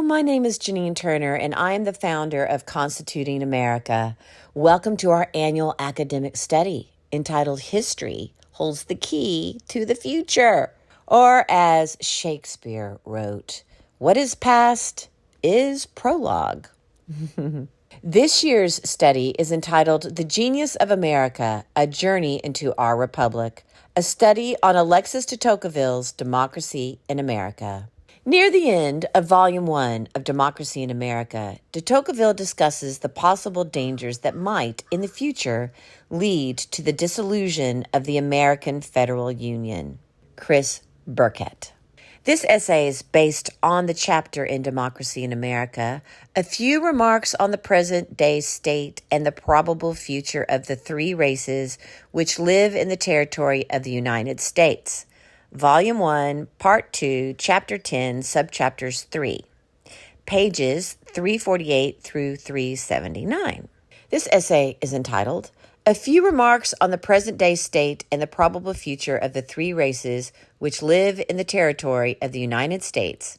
my name is Janine Turner, and I am the founder of Constituting America. Welcome to our annual academic study entitled History Holds the Key to the Future. Or as Shakespeare wrote, what is past is prologue. This year's study is entitled The Genius of America, A Journey into Our Republic, a study on Alexis De Tocqueville's Democracy in America. Near the end of Volume 1 of Democracy in America, de Tocqueville discusses the possible dangers that might, in the future, lead to the dissolution of the American Federal Union. Chris Burkett. This essay is based on the chapter in Democracy in America, A Few Remarks on the Present-Day State and the Probable Future of the Three Races Which Live in the Territory of the United States. Volume 1, Part 2, Chapter 10, Subchapters 3. Pages 348 through 379. This essay is entitled, A Few Remarks on the Present-Day State and the Probable Future of the Three Races Which Live in the Territory of the United States.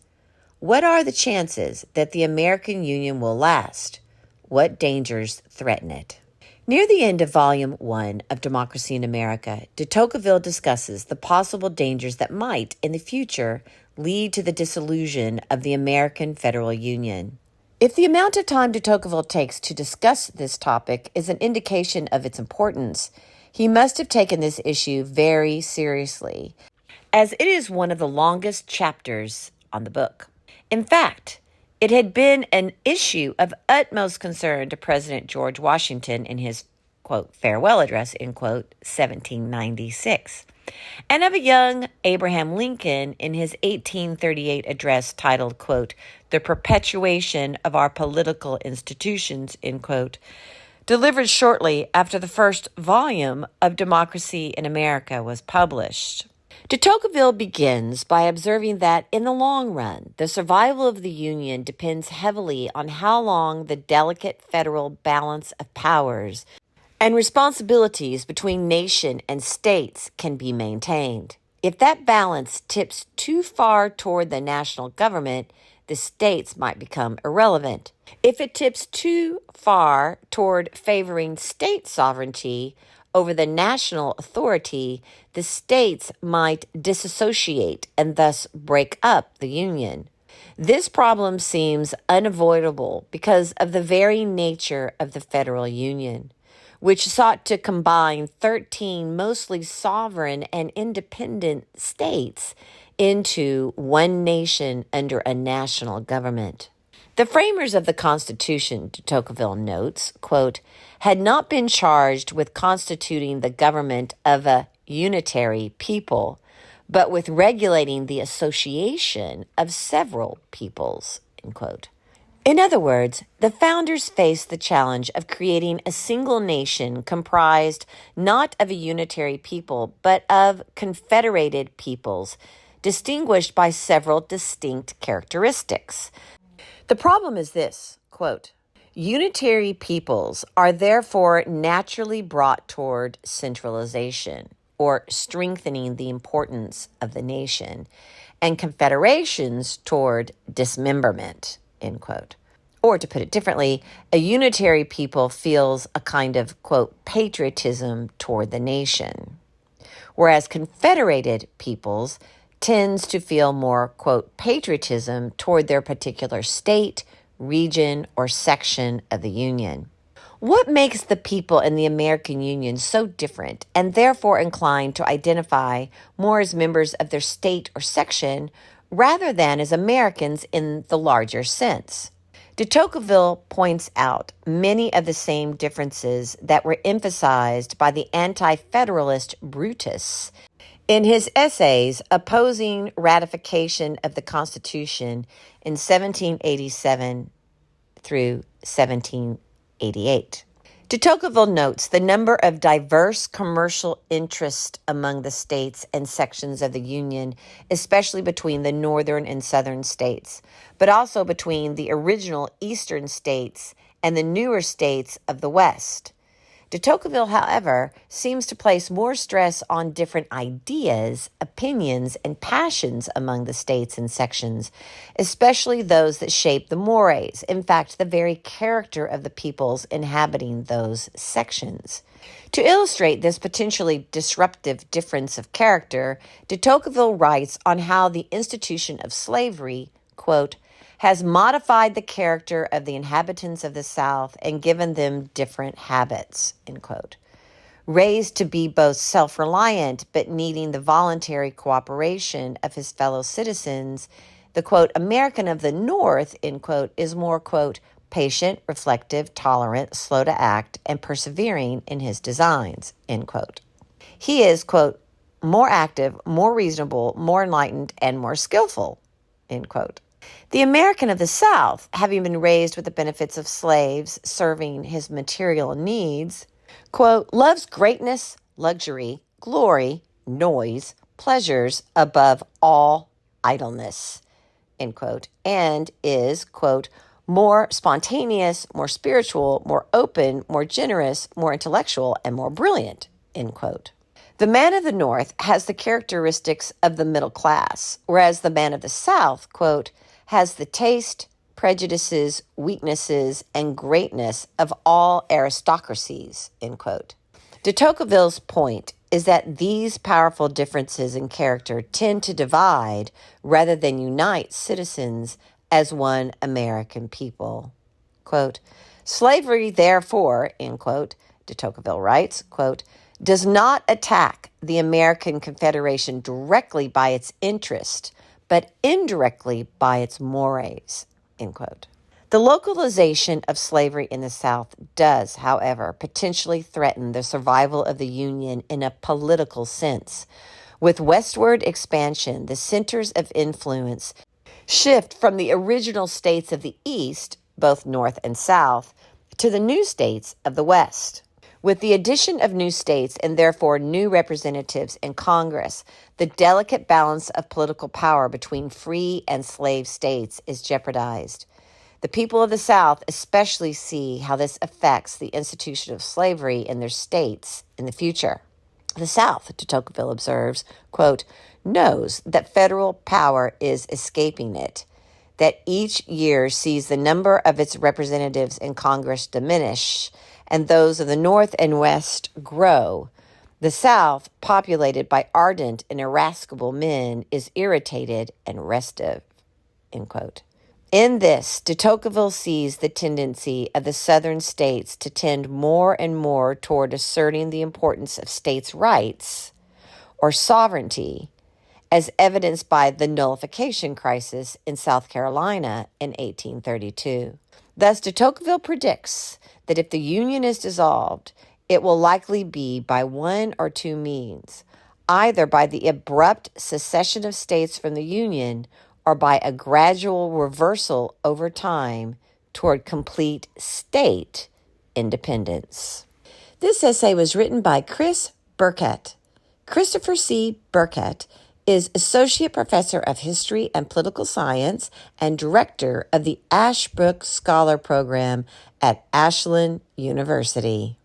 What are the chances that the American Union will last? What dangers threaten it? Near the end of Volume 1 of Democracy in America, de Tocqueville discusses the possible dangers that might, in the future, lead to the dissolution of the American Federal Union. If the amount of time de Tocqueville takes to discuss this topic is an indication of its importance, he must have taken this issue very seriously, as it is one of the longest chapters on the book. In fact, it had been an issue of utmost concern to President George Washington in his, quote, farewell address, end quote, 1796, and of a young Abraham Lincoln in his 1838 address titled, quote, The Perpetuation of Our Political Institutions, end quote, delivered shortly after the first volume of Democracy in America was published. De Tocqueville begins by observing that, in the long run, the survival of the Union depends heavily on how long the delicate federal balance of powers and responsibilities between nation and states can be maintained. If that balance tips too far toward the national government, the states might become irrelevant. If it tips too far toward favoring state sovereignty over the national authority, the states might disassociate and thus break up the Union. This problem seems unavoidable because of the very nature of the Federal Union, which sought to combine 13 mostly sovereign and independent states into one nation under a national government. The framers of the Constitution, de Tocqueville notes, quote, had not been charged with constituting the government of a unitary people, but with regulating the association of several peoples, end quote. In other words, the founders faced the challenge of creating a single nation comprised not of a unitary people, but of confederated peoples, distinguished by several distinct characteristics. The problem is this, quote, unitary peoples are therefore naturally brought toward centralization, or strengthening the importance of the nation, and confederations toward dismemberment, end quote. Or to put it differently, a unitary people feels a kind of, quote, patriotism toward the nation, whereas confederated peoples tends to feel more, quote, patriotism toward their particular state, region, or section of the Union. What makes the people in the American Union so different and therefore inclined to identify more as members of their state or section rather than as Americans in the larger sense? De Tocqueville points out many of the same differences that were emphasized by the anti-federalist Brutus in his essays opposing ratification of the Constitution in 1787 through 1788. De Tocqueville notes the number of diverse commercial interests among the states and sections of the Union, especially between the northern and southern states, but also between the original eastern states and the newer states of the West. De Tocqueville, however, seems to place more stress on different ideas, opinions, and passions among the states and sections, especially those that shape the mores, in fact, the very character of the peoples inhabiting those sections. To illustrate this potentially disruptive difference of character, de Tocqueville writes on how the institution of slavery, quote, has modified the character of the inhabitants of the South and given them different habits, end quote. Raised to be both self-reliant but needing the voluntary cooperation of his fellow citizens, the, quote, American of the North, end quote, is more, quote, patient, reflective, tolerant, slow to act, and persevering in his designs, end quote. He is, quote, more active, more reasonable, more enlightened, and more skillful, end quote. The American of the South, having been raised with the benefits of slaves serving his material needs, quote, loves greatness, luxury, glory, noise, pleasures above all idleness, end quote, and is, quote, more spontaneous, more spiritual, more open, more generous, more intellectual, and more brilliant, end quote. The man of the North has the characteristics of the middle class, whereas the man of the South, quote, has the taste, prejudices, weaknesses, and greatness of all aristocracies, end quote. De Tocqueville's point is that these powerful differences in character tend to divide rather than unite citizens as one American people. Quote, slavery, therefore, end quote, de Tocqueville writes, quote, does not attack the American Confederation directly by its interest, but indirectly by its mores, end quote. The localization of slavery in the South does, however, potentially threaten the survival of the Union in a political sense. With westward expansion, the centers of influence shift from the original states of the East, both North and South, to the new states of the West. With the addition of new states and therefore new representatives in Congress, the delicate balance of political power between free and slave states is jeopardized. The people of the South especially see how this affects the institution of slavery in their states in the future. The South, de Tocqueville observes, quote, knows that federal power is escaping it, that each year sees the number of its representatives in Congress diminish, and those of the North and West grow. The South, populated by ardent and irascible men, is irritated and restive, end quote. In this, de Tocqueville sees the tendency of the Southern states to tend more and more toward asserting the importance of states' rights or sovereignty, as evidenced by the nullification crisis in South Carolina in 1832. Thus, de Tocqueville predicts that if the Union is dissolved, it will likely be by one or two means, either by the abrupt secession of states from the Union or by a gradual reversal over time toward complete state independence. This essay was written by Chris Burkett. Christopher C. Burkett is Associate Professor of History and Political Science and Director of the Ashbrook Scholar Program at Ashland University.